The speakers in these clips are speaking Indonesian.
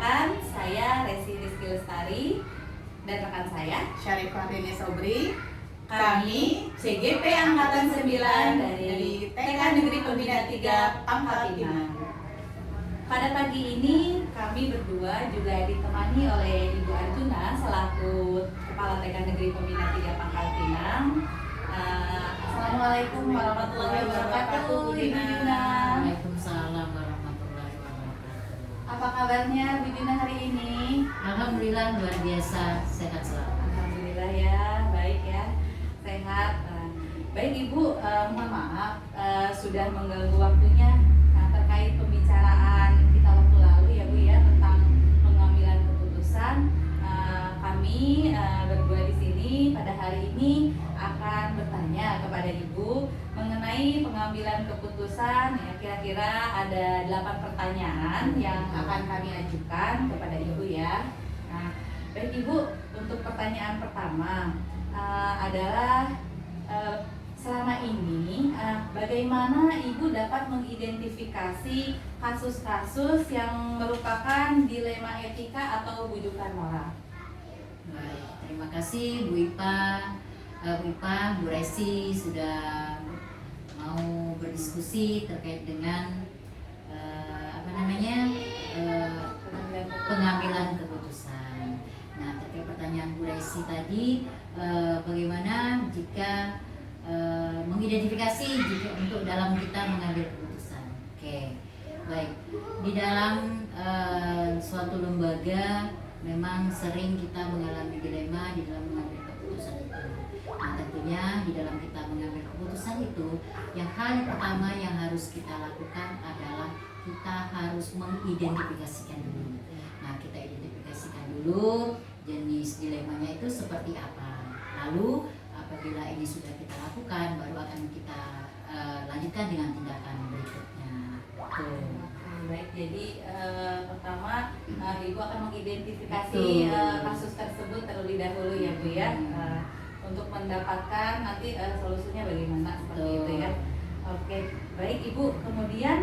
perkenalkan, saya Resi Rizky Lestari dan rekan saya Syarifah Rene Sobri. Kami CGP Angkatan 9 dari TK Negeri Pembina 3 Pangkal Pinang. Pada pagi ini kami berdua juga ditemani oleh Ibu Arjuna selaku Kepala TK Negeri Pembina 3 Pangkal Pinang. Assalamualaikum warahmatullahi wabarakatuh, Ibu Dina. Waalaikumsalam warahmatullahi wabarakatuh. Apa kabarnya Bu Dina hari ini? Alhamdulillah luar biasa, sehat selalu. Alhamdulillah ya, baik ya, sehat. Baik Ibu, mohon maaf sudah mengganggu waktunya terkait pembicaraan kita waktu lalu ya Bu ya tentang pengambilan keputusan. Kami berdua di sini pada hari ini akan bertanya kepada Ibu mengenai pengambilan keputusan. Ya, kira-kira ada 8 pertanyaan yang akan kami ajukan kepada Ibu ya. Nah, baik Ibu, untuk pertanyaan pertama adalah selama ini bagaimana Ibu dapat mengidentifikasi kasus-kasus yang merupakan dilema etika atau bujukan moral? Baik, terima kasih Bu Ipa, Bu Resi sudah mau berdiskusi terkait dengan pengambilan keputusan. Nah, terkait pertanyaan Bu Resi tadi, bagaimana jika mengidentifikasi jika untuk dalam kita mengambil keputusan. Oke, baik. Di dalam suatu lembaga memang sering kita mengalami dilema di dalam mengambil keputusan itu. Nah, tentunya di dalam kita mengambil keputusan itu, hal yang pertama yang harus kita lakukan adalah kita harus mengidentifikasikan dulu. Nah, kita identifikasikan dulu jenis dilemanya itu seperti apa. Lalu apabila ini sudah kita lakukan, baru akan kita lanjutkan dengan tindakan berikutnya. Baik, jadi pertama Ibu akan mengidentifikasi kasus tersebut terlebih dahulu ya Bu ya, untuk mendapatkan nanti solusinya bagaimana seperti itu ya. Oke, baik Ibu. Kemudian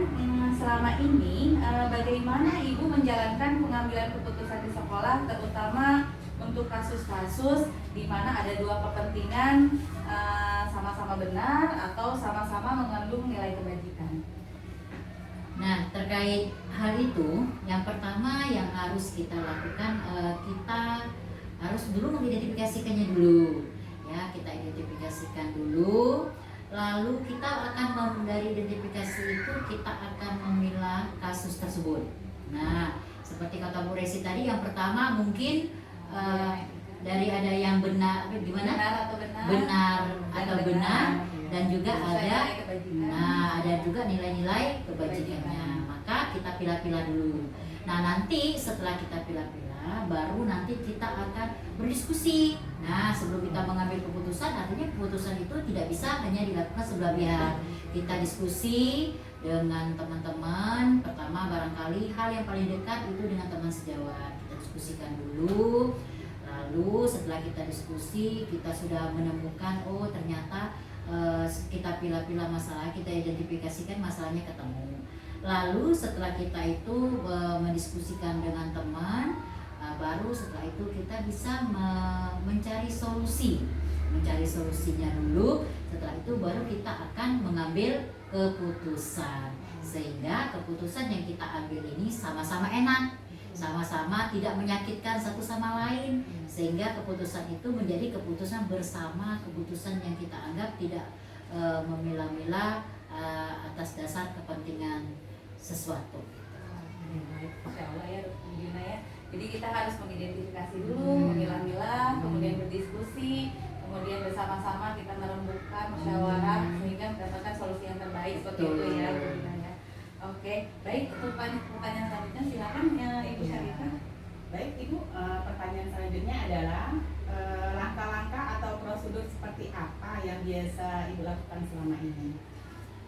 selama ini bagaimana Ibu menjalankan pengambilan keputusan di sekolah, terutama untuk kasus-kasus di mana ada dua kepentingan sama-sama benar atau sama-sama mengandung nilai kebajikan? Nah, terkait hal itu, yang pertama yang harus kita lakukan, kita harus dulu mengidentifikasikannya dulu. Ya, kita identifikasikan dulu, lalu kita akan dari identifikasi itu kita akan memilah kasus tersebut. Nah, seperti kata Bu Resi tadi, yang pertama mungkin dari ada yang benar, Benar atau benar, dan juga ada juga nilai-nilai kebajikannya. Maka kita pilah-pilah dulu. Nah, nanti setelah kita pilah-pilah, baru nanti kita akan berdiskusi. Nah, sebelum kita mengambil keputusan, artinya keputusan itu tidak bisa hanya dilakukan sebelah pihak. Kita diskusi dengan teman-teman. Pertama, barangkali hal yang paling dekat itu dengan teman sejawat. Kita diskusikan dulu. Lalu setelah kita diskusi, kita sudah menemukan, oh ternyata kita pilah-pilah masalah, kita identifikasikan masalahnya ketemu. Lalu setelah kita itu mendiskusikan dengan teman, baru setelah itu kita bisa mencari solusinya dulu. Setelah itu baru kita akan mengambil keputusan, sehingga keputusan yang kita ambil ini sama-sama enak, sama-sama tidak menyakitkan satu sama lain, sehingga keputusan itu menjadi keputusan bersama, keputusan yang kita anggap tidak memilah-milah atas dasar kepentingan sesuatu. Insya Allah ya, Gina ya. Jadi kita harus mengidentifikasi dulu, memilah-milah, kemudian berdiskusi, kemudian bersama-sama kita merembukkan musyawarah sehingga mendapatkan solusi yang terbaik seperti itu ya, Gina ya. Oke, baik. Untuk pertanyaan selanjutnya silakan Ibu Syarifah. Baik Ibu, pertanyaan selanjutnya adalah langkah-langkah atau prosedur seperti apa yang biasa Ibu lakukan selama ini?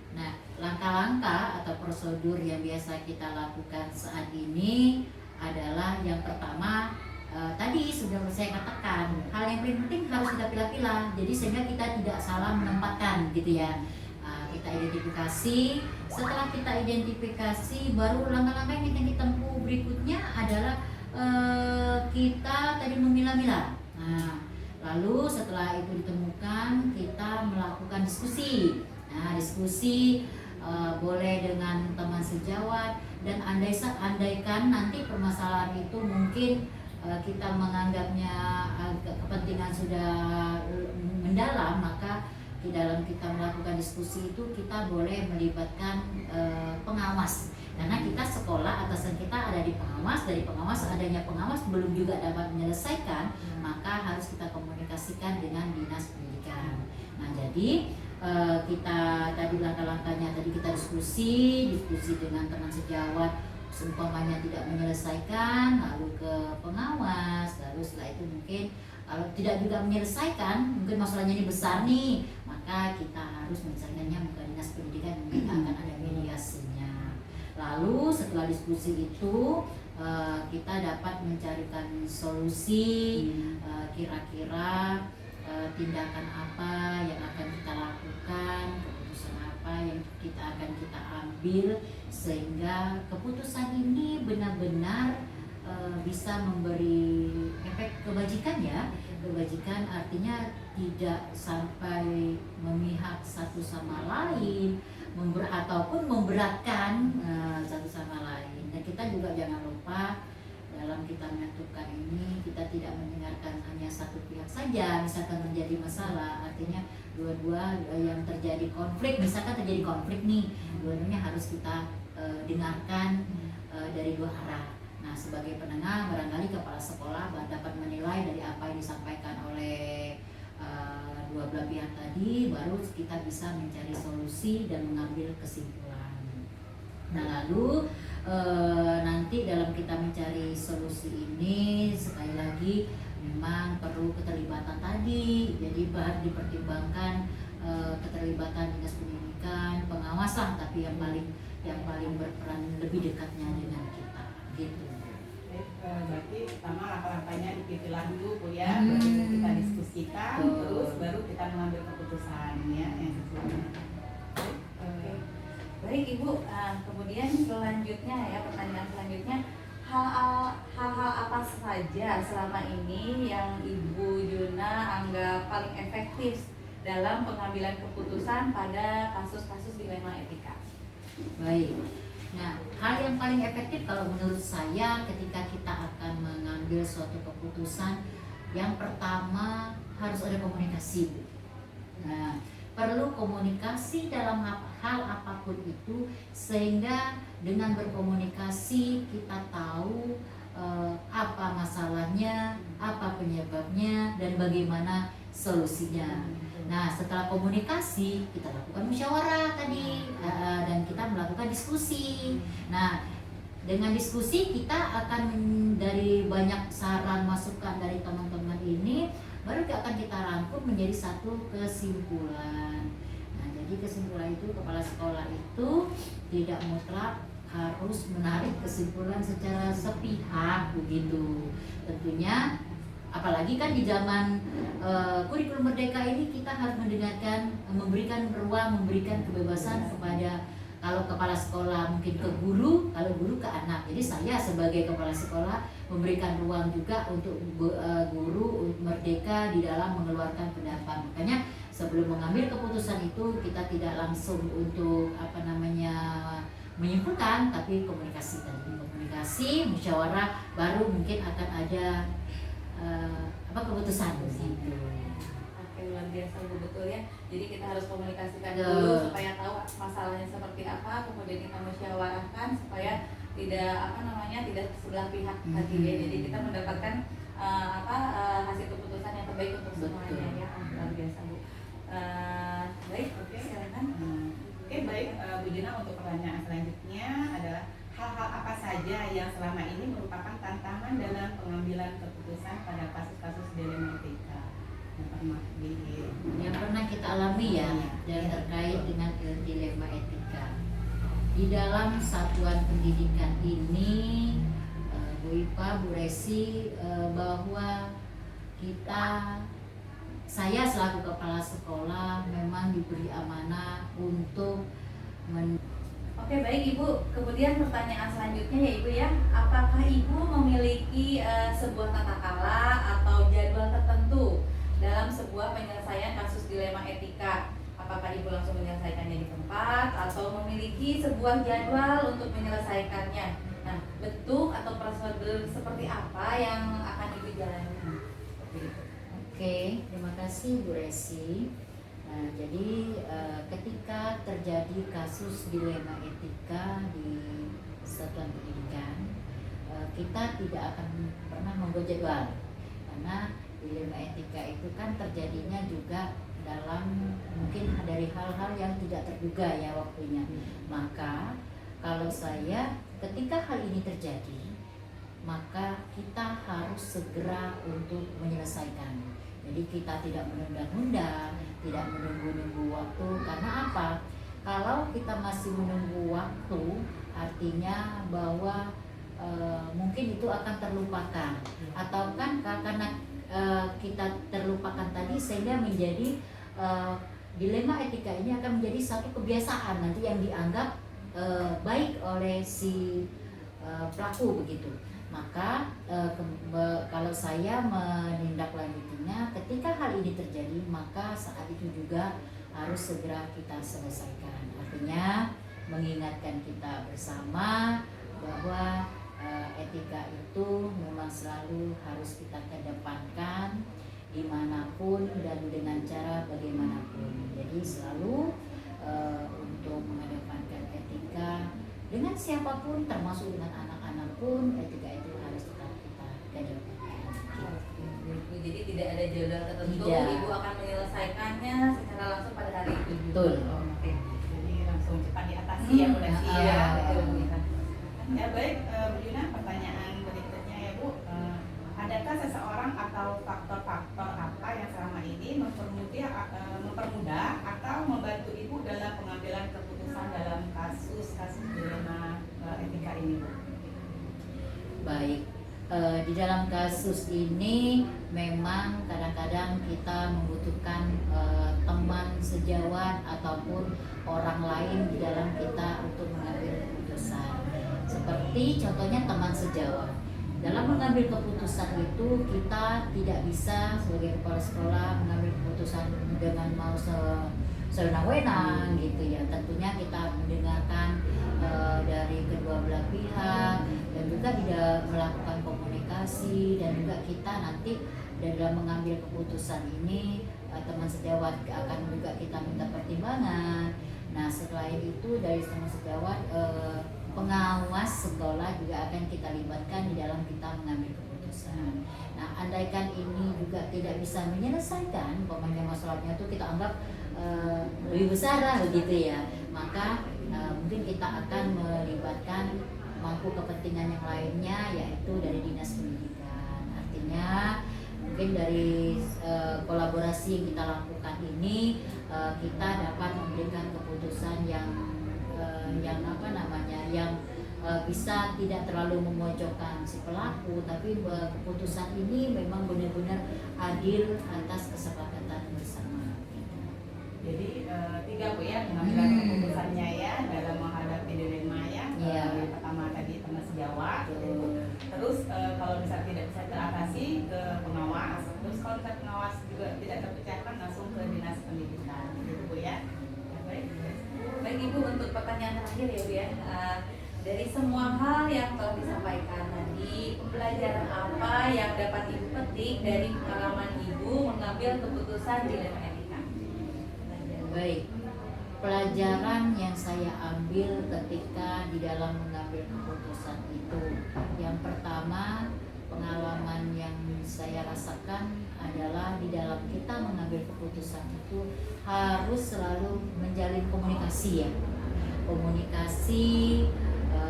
Nah, langkah-langkah atau prosedur yang biasa kita lakukan saat ini adalah yang pertama, tadi sudah saya katakan, hal yang paling penting harus kita pilah-pilah. Jadi sehingga kita tidak salah menempatkan gitu ya. kita identifikasi. Setelah kita identifikasi, baru langkah-langkah yang kita tempuh berikutnya adalah kita tadi memilah-milah. Nah, lalu setelah itu ditemukan, kita melakukan diskusi. Nah, diskusi boleh dengan teman sejawat, dan andaikan nanti permasalahan itu mungkin kita menganggapnya kepentingan sudah mendalam, maka di dalam kita melakukan diskusi itu kita boleh melibatkan pengawas, karena kita sekolah, atasan kita ada di pengawas, dari pengawas adanya pengawas belum juga dapat menyelesaikan, maka harus kita komunikasikan dengan dinas pendidikan. Nah, jadi kita tadi langkah-langkahnya tadi kita diskusi dengan teman sejawat, seumpamanya tidak menyelesaikan lalu ke pengawas, lalu setelah itu mungkin kalau tidak juga menyelesaikan, mungkin masalahnya ini besar nih, maka kita harus menyelesaikannya ke dinas pendidikan, mungkin akan ada mediasinya. Lalu setelah diskusi itu kita dapat mencarikan solusi, kira-kira tindakan apa yang akan kita lakukan, keputusan apa yang akan kita ambil, sehingga keputusan ini benar-benar bisa memberi efek kebajikan ya. Kebajikan artinya tidak sampai memihak satu sama lain, ataupun memberatkan satu sama lain. Dan kita juga jangan lupa dalam kita menentukan ini, kita tidak mendengarkan hanya satu pihak saja. Misalkan terjadi masalah, artinya dua-dua yang terjadi konflik, misalkan terjadi konflik nih, dua-duanya harus kita dengarkan dari dua arah. Nah, sebagai penengah, barangkali kepala sekolah dapat menilai dari apa yang disampaikan oleh dua belah pihak tadi, baru kita bisa mencari solusi dan mengambil kesimpulan. Nah, lalu nanti dalam kita mencari solusi ini, sekali lagi memang perlu keterlibatan tadi. Jadi harus dipertimbangkan keterlibatan dinas pendidikan, pengawas lah, tapi yang paling berperan lebih dekatnya dengan kita, gitu. Berarti pertama langkah-langkahnya dipilah dulu Bu ya, baru kita diskusikan, terus baru kita mengambil keputusan ya yang sesuai. Baik Ibu, kemudian selanjutnya ya, pertanyaan selanjutnya, hal-hal apa saja selama ini yang Ibu Juna anggap paling efektif dalam pengambilan keputusan pada kasus-kasus dilema etika? Baik. Nah, hal yang paling efektif kalau menurut saya ketika kita akan mengambil suatu keputusan, yang pertama harus ada komunikasi. Nah, perlu komunikasi dalam hal apapun itu, sehingga dengan berkomunikasi kita tahu apa masalahnya, apa penyebabnya, dan bagaimana solusinya. Nah, setelah komunikasi kita lakukan musyawarah tadi, dan kita melakukan diskusi. Nah, dengan diskusi kita akan dari banyak saran masukan dari teman-teman ini, baru akan kita rangkum menjadi satu kesimpulan. Nah, jadi kesimpulan itu kepala sekolah itu tidak mutlak harus menarik kesimpulan secara sepihak begitu. Tentunya apalagi kan di zaman kurikulum merdeka ini kita harus mendengarkan, memberikan ruang, memberikan kebebasan kepada, kalau kepala sekolah mungkin ke guru, kalau guru ke anak. Jadi saya sebagai kepala sekolah memberikan ruang juga untuk guru merdeka di dalam mengeluarkan pendapat. Makanya sebelum mengambil keputusan itu kita tidak langsung untuk menyimpulkan, tapi komunikasi tadi, komunikasi, musyawarah, baru mungkin akan ada keputusan gitu. Oke, luar biasa Bu, betul ya. Jadi kita harus komunikasikan dulu supaya tahu masalahnya seperti apa, kemudian kita musyawarahkan supaya tidak sebelah pihak tadi ya. Jadi kita mendapatkan hasil keputusan yang terbaik untuk semuanya ya. Luar biasa Bu. Baik, oke, silakan. Oke, baik Bu Juna, untuk pertanyaan selanjutnya adalah hal-hal apa saja yang selama ini merupakan tantangan dalam pengambilan keputusan pada kasus-kasus dilema etika yang pernah kita alami ya, dan terkait dengan dilema etika di dalam satuan pendidikan ini, Bu Ipa, Bu Resi, bahwa kita saya selaku kepala sekolah memang diberi amanah untuk Oke, baik Ibu. Kemudian pertanyaan selanjutnya ya Ibu ya, apakah Ibu memiliki sebuah tata kala atau jadwal tertentu dalam sebuah penyelesaian kasus dilema etika? Apakah Ibu langsung menyelesaikannya di tempat atau memiliki sebuah jadwal untuk menyelesaikannya? Nah, bentuk atau prosedur seperti apa yang akan Ibu jalani? Oke, terima kasih Bu Resi. Nah, jadi ketika terjadi kasus dilema etika di satuan pendidikan, kita tidak akan pernah membuat jadwal, karena dilema etika itu kan terjadinya juga dalam mungkin dari hal-hal yang tidak terduga ya waktunya. Maka kalau saya ketika hal ini terjadi, maka kita harus segera untuk menyelesaikan. Jadi kita tidak menunda-nunda, tidak menunggu-nunggu waktu. Karena apa? Kalau kita masih menunggu waktu, artinya bahwa mungkin itu akan terlupakan. Atau kan karena kita terlupakan tadi, sehingga menjadi dilema etika ini akan menjadi satu kebiasaan nanti yang dianggap baik oleh si pelaku begitu. Maka kalau saya menindaklanjutinya, ketika hal ini terjadi, maka saat itu juga harus segera kita selesaikan. Artinya mengingatkan kita bersama bahwa etika itu memang selalu harus kita kedepankan dimanapun dan dengan cara bagaimanapun. Jadi selalu untuk mengedepankan etika dengan siapapun, termasuk dengan anak-anak pun, etika itu harus tetap kita kedepankan. Jadi tidak ada jadwal tertentu, Tidak. Ibu akan menyelesaikannya secara langsung pada hari itu juga. Betul. Oke. Jadi langsung cepat diatasi ya Bu Desi Iya, ya. betul, Bu. Ya baik, Bu Yuna, pertanyaan berikutnya ya Bu, adakah seseorang atau faktor-faktor apa yang selama ini mempermudah atau membantu Ibu dalam pengambilan keputusan dalam kasus-kasus dilema etika ini Bu? Baik, di dalam kasus ini memang kadang-kadang kita membutuhkan teman sejawat ataupun orang lain di dalam kita untuk mengambil keputusan. Seperti contohnya teman sejawat. Dalam mengambil keputusan itu kita tidak bisa sebagai kepala sekolah mengambil keputusan dengan mau sewenang-wenang gitu ya. Tentunya kita mendengarkan dari kedua belah pihak dan juga tidak melakukan komunikasi, dan juga kita nanti dalam mengambil keputusan ini teman sejawat akan juga kita minta pertimbangan. Nah setelah itu dari teman sejawat pengawas sekolah juga akan kita libatkan di dalam kita mengambil keputusan. Nah andaikan ini juga tidak bisa menyelesaikan masalahnya itu kita anggap lebih besar lah begitu ya, maka mungkin kita akan melibatkan mangku kepentingan yang lainnya, yaitu dari dinas pendidikan. Artinya mungkin dari kolaborasi yang kita lakukan ini kita dapat memberikan keputusan yang bisa tidak terlalu memojokkan si pelaku, tapi keputusan ini memang benar-benar adil atas kesepakatan bersama. Jadi 3 Bu ya pengambilan keputusannya ya dalam menghadapi dilema ya. Iya. Yang pertama tadi teman sejawat. Terus kalau misalnya tidak bisa teratasi ke pengawas. Terus kalau misalnya pengawas juga tidak terpecahkan langsung ke dinas pendidikan. Gitu Bu ya. Ya, baik. Baik Ibu, untuk pertanyaan terakhir ya Bu ya. Dari semua hal yang telah disampaikan tadi, pembelajaran apa yang dapat Ibu petik dari pengalaman Ibu mengambil keputusan dilema etika? Baik, pelajaran yang saya ambil ketika di dalam mengambil keputusan itu, yang pertama, pengalaman yang saya rasakan adalah di dalam kita mengambil keputusan itu harus selalu menjalin komunikasi ya, komunikasi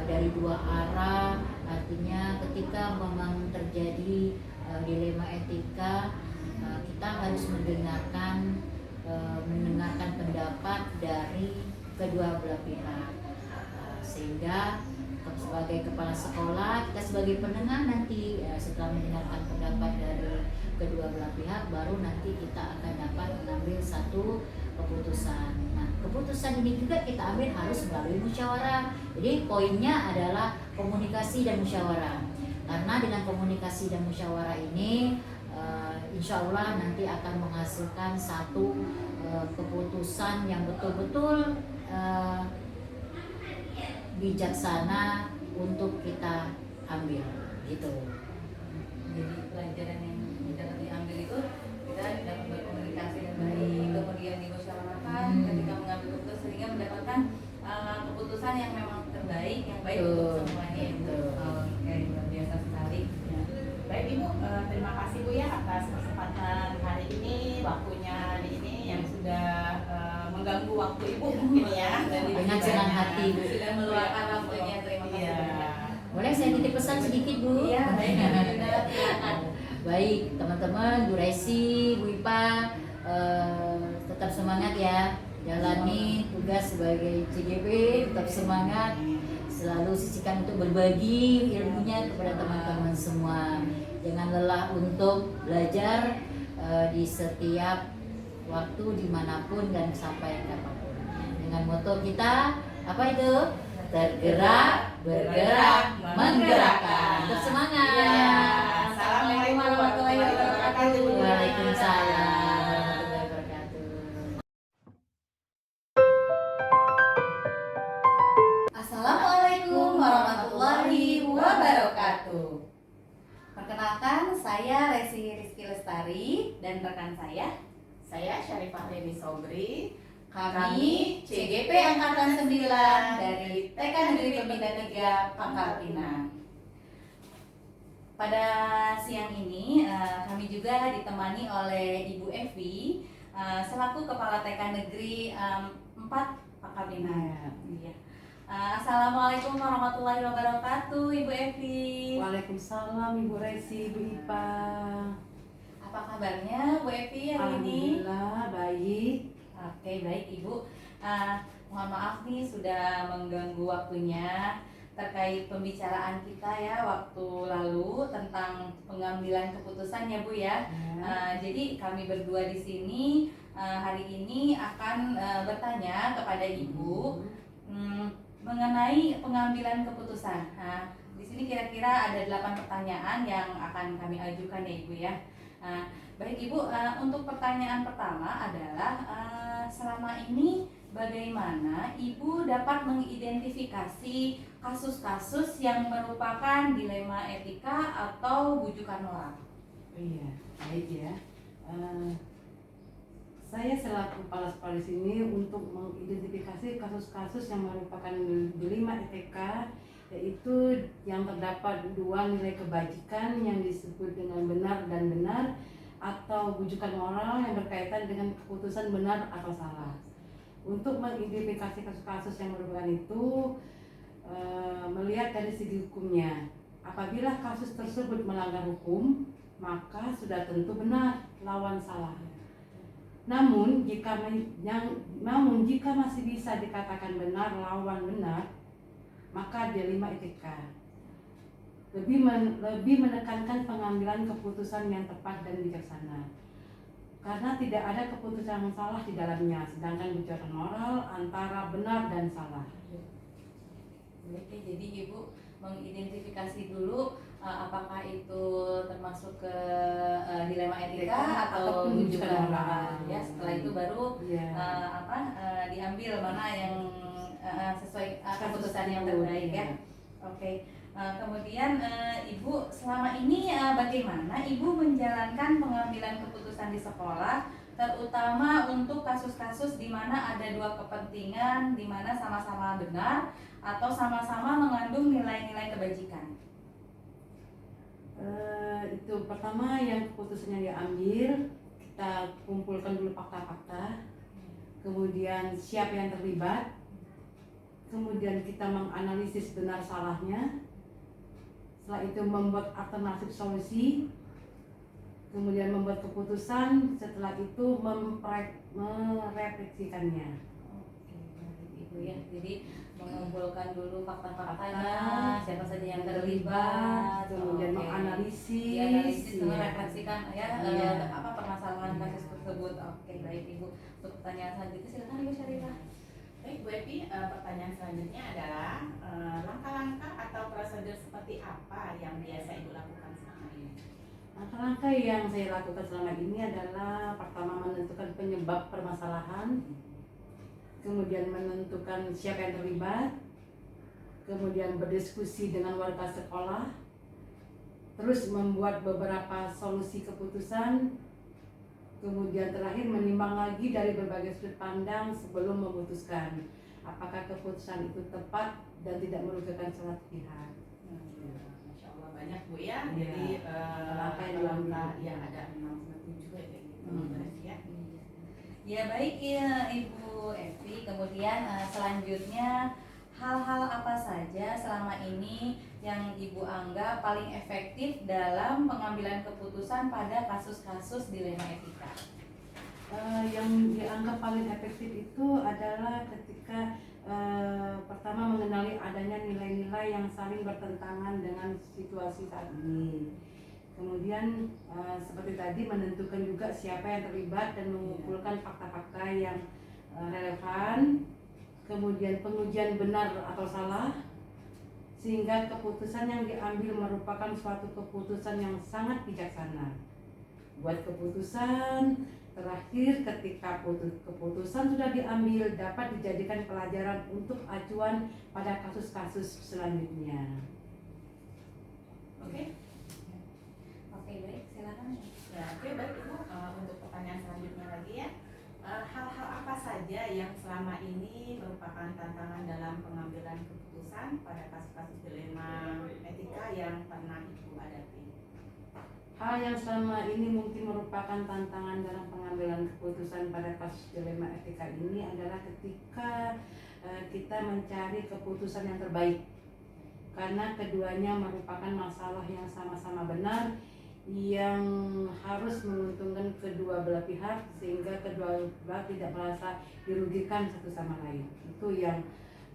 dari dua arah. Artinya ketika memang terjadi dilema etika, kita harus mendengarkan pendapat dari kedua belah pihak, sehingga sebagai kepala sekolah, kita sebagai pendengar nanti setelah mendengarkan pendapat dari kedua belah pihak, baru nanti kita akan dapat mengambil satu keputusan. Nah, keputusan ini juga kita ambil harus melalui musyawarah. Jadi poinnya adalah komunikasi dan musyawarah. Karena dengan komunikasi dan musyawarah ini insya Allah nanti akan menghasilkan satu keputusan yang betul-betul bijaksana untuk kita ambil gitu. Jadi pelajaran yang dapat diambil itu kita dapat berkomunikasi dengan baik, kemudian dimusyawarahkan ketika mengambil keputusan sehingga mendapatkan keputusan yang memang terbaik, yang baik untuk semuanya. Oke, luar biasa sekali. Ya. Baik Ibu, terima kasih Bu ya atas kesempatan hari ini, waktunya hari ini yang sudah mengganggu waktu Ibu mungkin ya. Dengan senang hati Bu. Sudah meluangkan waktunya, terima kasih Iya. banyak. Boleh saya titip pesan sedikit Bu? Iya, baik Bu Yuna, silakan. Baik teman-teman, Bu Resi, Bu Ipa, tetap semangat ya, jalani tugas sebagai CGP, tetap semangat, selalu sisihkan untuk berbagi ilmunya kepada teman-teman semua. Jangan lelah untuk belajar di setiap waktu, dimanapun dan sampai kapanpun. Dengan moto kita, apa itu? Tergerak, bergerak, menggerakkan. Tetap semangat. Iya. Assalamualaikum warahmatullahi wabarakatuh. Waalaikumsalam warahmatullahi wabarakatuh. Assalamualaikum warahmatullahi wabarakatuh. Perkenalkan, saya Resi Rizky Lestari dan rekan saya Syarifah Dewi Sobri. kami CGP Angkatan 9 dari TK Negeri Pembina 3 Pangkal Pinang. Pada siang ini kami juga ditemani oleh Ibu Evi selaku Kepala TK Negeri 4 Pangkal Pinang. Iya. Assalamualaikum warahmatullahi wabarakatuh, Ibu Evi. Waalaikumsalam Ibu Resi, Ibu Ipa. Apa kabarnya Bu Evi hari ini? Alhamdulillah baik. Oke, baik Ibu. Mohon maaf nih sudah mengganggu waktunya terkait pembicaraan kita ya waktu lalu tentang pengambilan keputusan ya Bu ya. Jadi kami berdua di sini hari ini akan bertanya kepada Ibu mengenai pengambilan keputusan. Nah, di sini kira-kira ada 8 pertanyaan yang akan kami ajukan ya Ibu ya. Baik Ibu, untuk pertanyaan pertama adalah selama ini bagaimana Ibu dapat mengidentifikasi kasus-kasus yang merupakan dilema etika atau bujukan moral? Iya, baik ya. Saya selaku kepala sekolah di sini untuk mengidentifikasi kasus-kasus yang merupakan dilema etika, yaitu yang terdapat 2 nilai kebajikan yang disebut dengan benar dan benar, atau bujukan moral yang berkaitan dengan keputusan benar atau salah. Untuk mengidentifikasi kasus-kasus yang merupakan itu, melihat dari segi hukumnya. Apabila kasus tersebut melanggar hukum, maka sudah tentu benar lawan salah. Namun jika masih bisa dikatakan benar lawan benar, maka dilema etika. Lebih menekankan pengambilan keputusan yang tepat dan bijaksana. Karena tidak ada keputusan yang salah di dalamnya, sedangkan bujukan moral antara benar dan salah. Oke, jadi Ibu mengidentifikasi dulu apakah itu termasuk ke dilema etika atau bujukan moral. Ya, setelah itu baru diambil mana yang sesuai keputusan yang terbaik ya. Oke. Kemudian Ibu selama ini bagaimana Ibu menjalankan pengambilan keputusan di sekolah, terutama untuk kasus-kasus di mana ada 2 kepentingan, di mana sama-sama benar atau sama-sama mengandung nilai-nilai kebajikan? Itu pertama, yang keputusan yang diambil, kita kumpulkan dulu fakta-fakta, kemudian siapa yang terlibat, kemudian kita menganalisis benar salahnya. Setelah itu membuat alternatif solusi, kemudian membuat keputusan, setelah itu merefleksikannya. Oke, Ibu ya. Jadi mengumpulkan dulu fakta-faktanya, siapa saja yang terlibat, kemudian oke. menganalisis, Dianalisis, iya. merefleksikan ya Iya. apa permasalahan kasus tersebut. Oke, baik Ibu. Untuk pertanyaan selanjutnya silakan Ibu Syarifah. Baik Bu Epi, pertanyaan selanjutnya adalah langkah-langkah atau prosedur seperti apa yang biasa Ibu lakukan selama ini? Langkah-langkah yang saya lakukan selama ini adalah pertama menentukan penyebab permasalahan, kemudian menentukan siapa yang terlibat, kemudian berdiskusi dengan warga sekolah, terus membuat beberapa solusi keputusan, kemudian terakhir menimbang lagi dari berbagai sudut pandang sebelum memutuskan apakah keputusan itu tepat dan tidak merugikan salah pihak. Masya Allah banyak Bu ya. Iya. Jadi Langkah yang langkah diambil. ya ada 6 juga kayak gitu. Berarti ya. Ya baik ya Ibu Evi. Kemudian selanjutnya hal-hal apa saja selama ini yang Ibu anggap paling efektif dalam pengambilan keputusan pada kasus-kasus dilema etika? Yang dianggap paling efektif itu adalah ketika pertama mengenali adanya nilai-nilai yang saling bertentangan dengan situasi saat ini. Kemudian seperti tadi menentukan juga siapa yang terlibat dan mengumpulkan fakta-fakta yang relevan. Kemudian pengujian benar atau salah sehingga keputusan yang diambil merupakan suatu keputusan yang sangat bijaksana. Buat keputusan terakhir ketika keputusan sudah diambil dapat dijadikan pelajaran untuk acuan pada kasus-kasus selanjutnya. Oke. Oke baik, silakan. Ya, oke baik Ibu. Untuk pertanyaan selanjutnya lagi ya. Hal-hal apa saja yang selama ini merupakan tantangan dalam pengambilan keputusan pada kasus-kasus dilema etika yang pernah Ibu hadapi? Hal yang selama ini mungkin merupakan tantangan dalam pengambilan keputusan pada kasus dilema etika ini adalah ketika kita mencari keputusan yang terbaik, karena keduanya merupakan masalah yang sama-sama benar yang harus menguntungkan kedua belah pihak sehingga kedua belah tidak merasa dirugikan satu sama lain. Itu yang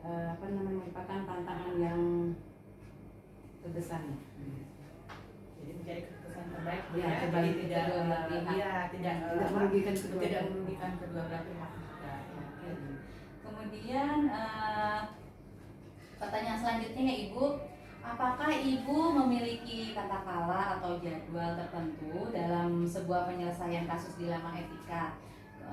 merupakan tantangan yang terbesar. Jadi mencari keputusan terbaik Ya, ya, terbaik jadi tidak kedua belah pihak. tidak Tidak merugikan kedua tidak pihak. merugikan kedua belah pihak juga. Ya. Kemudian pertanyaan selanjutnya ya Ibu, apakah Ibu memiliki tata kala atau jadwal tertentu dalam sebuah penyelesaian kasus dilema etika?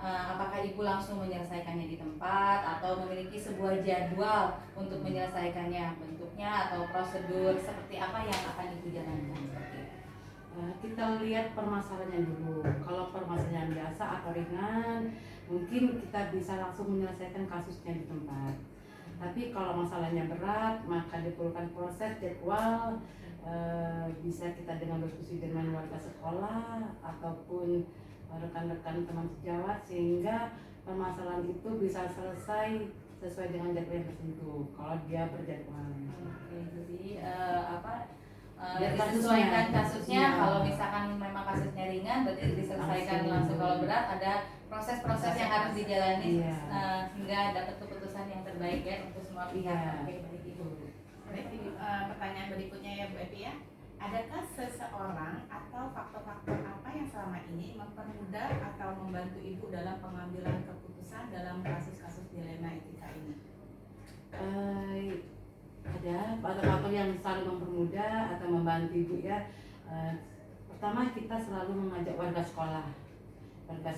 Apakah Ibu langsung menyelesaikannya di tempat atau memiliki sebuah jadwal untuk menyelesaikannya? Bentuknya atau prosedur seperti apa yang akan Ibu jalankan? Seperti itu. Kita lihat permasalahannya dulu. Kalau permasalahan biasa atau ringan, mungkin kita bisa langsung menyelesaikan kasusnya di tempat. Tapi kalau masalahnya berat, maka diperlukan proses jadwal. Bisa kita dengan diskusi dengan warga sekolah ataupun rekan-rekan teman sejawat sehingga permasalahan itu bisa selesai sesuai dengan jadwal yang tertentu. Kalau dia berjadwal. Oke, jadi Biar disesuaikan kasusnya. Iya. Kalau misalkan memang kasusnya ringan, berarti diselesaikan langsung. Kalau berat, ada proses-proses yang harus dijalani Iya. hingga dapat keputusan yang terbaik ya untuk semua pihak. Iya. Oke, baik Ibu. Baik, pertanyaan berikutnya ya Bu Epi ya. Adakah seseorang atau faktor-faktor apa yang selama ini mempermudah atau membantu Ibu dalam pengambilan keputusan dalam kasus-kasus dilema etika ini? Ada faktor-faktor yang selalu mempermudah atau membantu Ibu ya. Pertama, kita selalu mengajak warga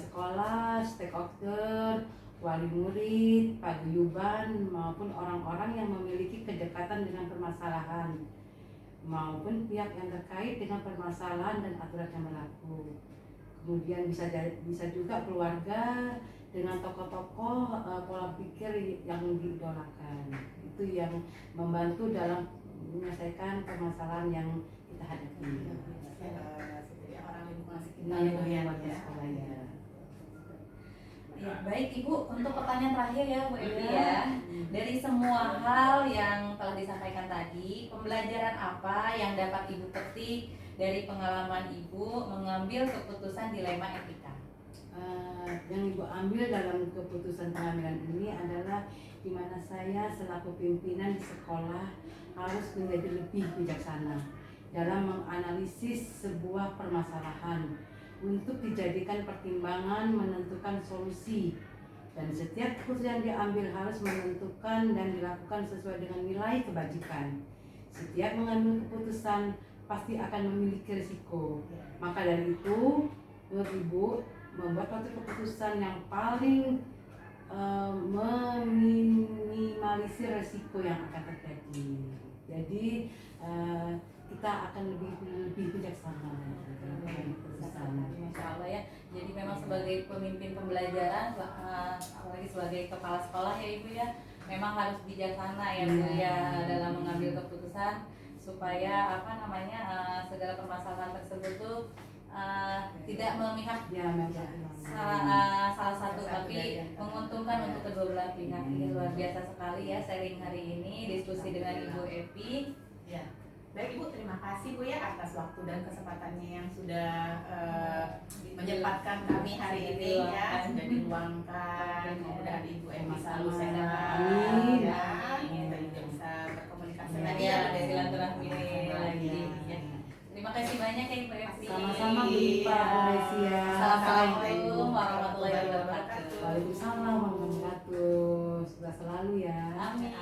sekolah, stakeholder, wali murid, paguyuban maupun orang-orang yang memiliki kedekatan dengan permasalahan maupun pihak yang terkait dengan permasalahan dan aturan yang berlaku. Kemudian bisa juga keluarga dengan tokoh-tokoh pola pikir yang diidolakan. Itu yang membantu dalam menyelesaikan permasalahan yang kita hadapi. Seperti orang lingkungan sekitar Nah, Bu ya. warga sekolah ya. Ya, baik Ibu, untuk pertanyaan terakhir ya Bu Evi Iya. ya. Dari semua hal yang telah disampaikan tadi, pembelajaran apa yang dapat Ibu petik dari pengalaman Ibu mengambil keputusan dilema etika? Yang Ibu ambil dalam keputusan pengambilan ini adalah di mana saya selaku pimpinan di sekolah harus menjadi lebih bijaksana dalam menganalisis sebuah permasalahan untuk dijadikan pertimbangan menentukan solusi, dan setiap keputusan yang diambil harus menentukan dan dilakukan sesuai dengan nilai kebajikan. Setiap mengambil keputusan pasti akan memiliki risiko. Maka dari itu, menurut Ibu, membuat suatu keputusan yang paling meminimalisir risiko yang akan terjadi. Jadi kita akan lebih bijaksana dalam keputusan. Masya Allah ya. Jadi memang sebagai pemimpin pembelajaran, apalagi sebagai kepala sekolah ya Ibu ya, memang harus bijaksana ya Bu ya dalam mengambil keputusan supaya segala permasalahan tersebut tuh tidak memihak salah satu tapi menguntungkan untuk kedua belah pihak. Ini luar biasa sekali ya sharing hari ini, diskusi dengan Ibu Epi. Ya. Baik Ibu, terima kasih Bu ya atas waktu dan kesempatannya yang sudah menyempatkan kami hari ini ya, sudah diluangkan. Mudah-mudahan Ibu Epi selalu sehat. Kita juga bisa berkomunikasi lagi ya, ada silaturahmi lagi. Terima kasih banyak ya Ibu Epi. Sama-sama Bu Ipa, Malaysia. Assalamualaikum warahmatullahi wabarakatuh. Waalaikumsalam warahmatullahi wabarakatuh. Sukses selalu ya. Amin.